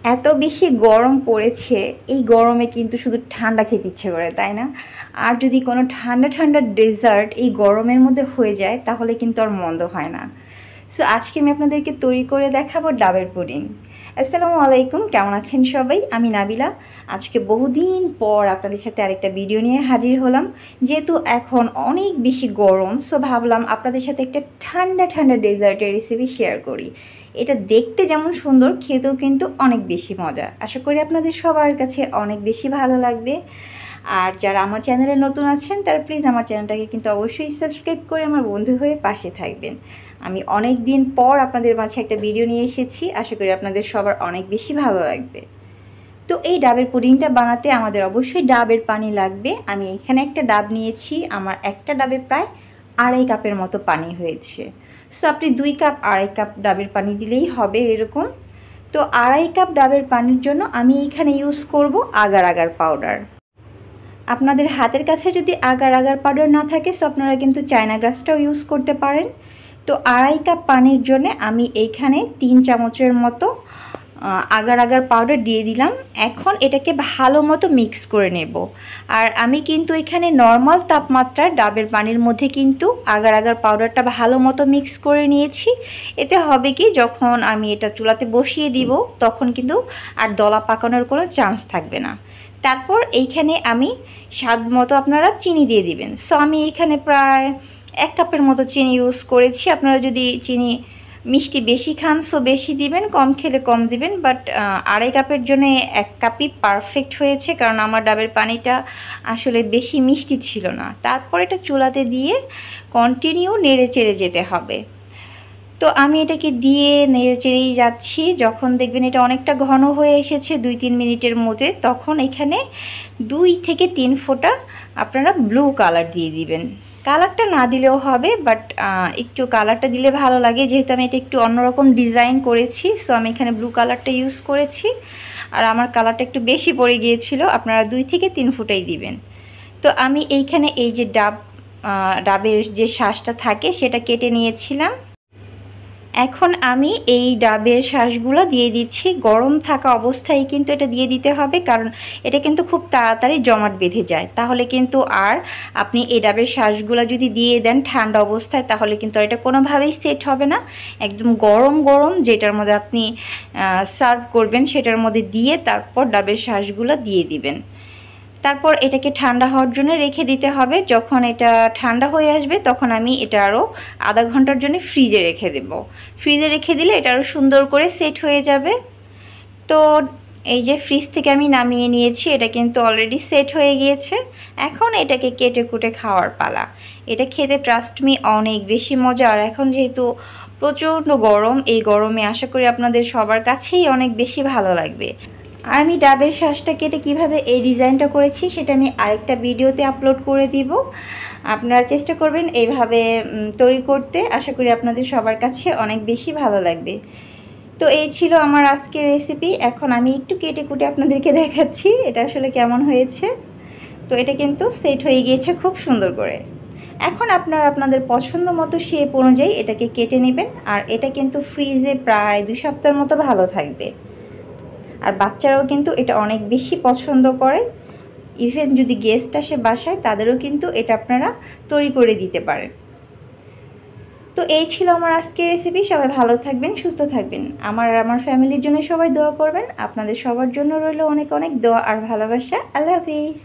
এত বেশি গরম পড়েছে, এই গরমে কিন্তু শুধু ঠান্ডা খেতে ইচ্ছে করে, তাই না? আর যদি কোনো ঠান্ডা ঠান্ডা ডেজার্ট এই গরমের মধ্যে হয়ে যায় তাহলে কিন্তু আর মন্দ হয় না। সো আজকে আমি আপনাদেরকে তৈরি করে দেখাবো ডাবের পুডিং। আসসালামু আলাইকুম, কেমন আছেন সবাই? আমি নাবিলা। আজকে বহুদিন পর আপনাদের সাথে আরেকটা ভিডিও নিয়ে হাজির হলাম। যেহেতু এখন অনেক বেশি গরম, সো ভাবলাম আপনাদের সাথে একটা ঠান্ডা ঠান্ডা ডেজার্টের রেসিপি শেয়ার করি। এটা দেখতে যেমন সুন্দর, খেতেও কিন্তু অনেক বেশি মজা। আশা করি আপনাদের সবার কাছে অনেক বেশি ভালো লাগবে। আর যারা আমার চ্যানেলে নতুন আছেন তারা প্লিজ আমার চ্যানেলটাকে কিন্তু অবশ্যই সাবস্ক্রাইব করে আমার বন্ধু হয়ে পাশে থাকবেন। আমি অনেক দিন পর আপনাদের মাঝে একটা ভিডিও নিয়ে এসেছি, আশা করি আপনাদের সবার অনেক বেশি ভালো লাগবে। তো এই ডাবের পুডিংটা বানাতে আমাদের অবশ্যই ডাবের পানি লাগবে। আমি এখানে একটা ডাব নিয়েছি, আমার একটা ডাবে প্রায় 2.5 কাপের মতো পানি হয়েছে। সো আপনি 2 কাপ 2.5 কাপ ডাবের পানি দিলেই হবে এরকম। তো 2.5 কাপ ডাবের পানির জন্য আমি এখানে ইউজ করব আগার আগার পাউডার। আপনাদের হাতের কাছে যদি আগার আগার পাউডার না থাকে সো আপনারা কিন্তু চায়না গ্রাসটাও ইউজ করতে পারেন। তো 2.5 কাপ পানির জন্য আমি এইখানে 3 চামচের মতো আগার আগার পাউডার দিয়ে দিলাম। এখন এটাকে ভালো মতো মিক্স করে নেব। আর আমি কিন্তু এখানে নর্মাল তাপমাত্রার ডাবের পানির মধ্যে কিন্তু আগার আগার পাউডারটা ভালো মতো মিক্স করে নিয়েছি। এতে হবে কি, যখন আমি এটা চুলাতে বসিয়ে দিব তখন কিন্তু আর দলা পাকানোর কোনো চান্স থাকবে না। তারপর এইখানে আমি স্বাদ মতো আপনারা চিনি দিয়ে দিবেন। সো আমি এখানে প্রায় 1 কাপের মতো চিনি ইউজ করেছি। আপনারা যদি চিনি মিষ্টি বেশি খান সো বেশি দিবেন, কম খেলে কম দিবেন। বাট 2.5 কাপের জন্য 1 কাপই পারফেক্ট হয়েছে, কারণ আমার ডাবের পানিটা আসলে বেশি মিষ্টি ছিল না। তারপর এটা চুলাতে দিয়ে কন্টিনিউ নেড়ে চেড়ে যেতে হবে। তো আমি এটাকে দিয়ে নেড়ে চেড়েই যাচ্ছি। যখন দেখবেন এটা অনেকটা ঘন হয়ে এসেছে 2-3 মিনিটের মধ্যে, তখন এখানে 2 থেকে 3 ফোঁটা আপনারা ব্লু কালার দিয়ে দিবেন। কালারটা না দিলেও হবে, বাট একটু কালারটা দিলে ভালো লাগে, যেহেতু আমি এটা একটু অন্যরকম ডিজাইন করেছি। সো আমি এখানে ব্লু কালারটা ইউজ করেছি। আর আমার কালারটা একটু বেশি পড়ে গিয়েছিল, আপনারা 2 থেকে 3 ফোঁটাই দিবেন। তো আমি এইখানে এই যে ডাবের যে শাঁসটা থাকে সেটা কেটে নিয়েছিলাম। এখন আমি এই ডাবের শাঁসগুলো দিয়ে দিচ্ছি। গরম থাকা অবস্থায় কিন্তু এটা দিয়ে দিতে হবে, কারণ এটা কিন্তু খুব তাড়াতাড়ি জমাট বেঁধে যায়। তাহলে কিন্তু আর আপনি এই ডাবের শাঁসগুলো যদি দিয়ে দেন ঠান্ডা অবস্থায় তাহলে কিন্তু এটা কোনোভাবেই সেট হবে না। একদম গরম গরম যেটার মধ্যে আপনি সার্ভ করবেন সেটার মধ্যে দিয়ে তারপর ডাবের শাঁসগুলো দিয়ে দিবেন। তারপর এটাকে ঠান্ডা হওয়ার জন্য রেখে দিতে হবে। যখন এটা ঠান্ডা হয়ে আসবে তখন আমি এটা আরও আধা ঘন্টার জন্য ফ্রিজে রেখে দেব। ফ্রিজে রেখে দিলে এটা আরও সুন্দর করে সেট হয়ে যাবে। তো এই যে ফ্রিজ থেকে আমি নামিয়ে নিয়েছি, এটা কিন্তু অলরেডি সেট হয়ে গিয়েছে। এখন এটাকে কেটে কুটে খাওয়ার পালা। এটা খেতে ট্রাস্ট মি অনেক বেশি মজা। আর এখন যেহেতু প্রচণ্ড গরম, এই গরমে আশা করি আপনাদের সবার কাছেই অনেক বেশি ভালো লাগবে। আর আমি ডাবের শাঁসটা কেটে কিভাবে এই ডিজাইনটা করেছি সেটা আমি আরেকটা ভিডিওতে আপলোড করে দিব। আপনারা চেষ্টা করবেন এইভাবে তৈরি করতে, আশা করি আপনাদের সবার কাছে অনেক বেশি ভালো লাগবে। তো এই ছিল আমার আজকের রেসিপি। এখন আমি একটু কেটে কুটে আপনাদেরকে দেখাচ্ছি এটা আসলে কেমন হয়েছে। তো এটা কিন্তু সেট হয়ে গিয়েছে খুব সুন্দর করে। এখন আপনারা আপনাদের পছন্দ মতো শেপ অনুযায়ী এটাকে কেটে নেবেন। আর এটা কিন্তু ফ্রিজে প্রায় 2 সপ্তাহের মতো ভালো থাকবে। আর বাচ্চারাও কিন্তু এটা অনেক বেশি পছন্দ করে। ইভেন যদি গেস্ট আসে বাসায় তাদেরও কিন্তু এটা আপনারা তৈরি করে দিতে পারেন। তো এই ছিল আমার আজকের রেসিপি। সবাই ভালো থাকবেন, সুস্থ থাকবেন। আমার ফ্যামিলির জন্য সবাই দোয়া করবেন। আপনাদের সবার জন্য রইল অনেক অনেক দোয়া আর ভালোবাসা। আল্লাহ হাফিজ।